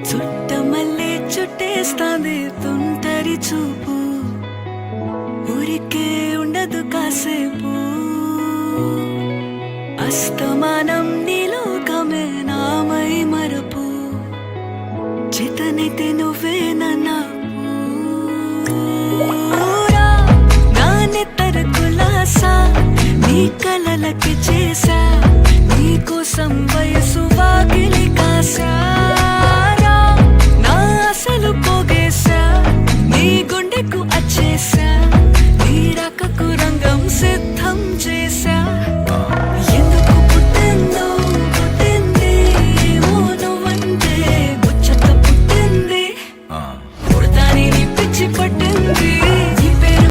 చుట్టమల్లే చుట్టేస్తాంది తుంటరి చూపు, ఊరికే ఉండదు కాసేపు. అస్తమానం నీలోకమే నామై మరపు, చేతనైతే నువ్వే నూరా నాన్నెత్తర కులాసా నీ కలలకి చేసా, నీ కోసం వయసు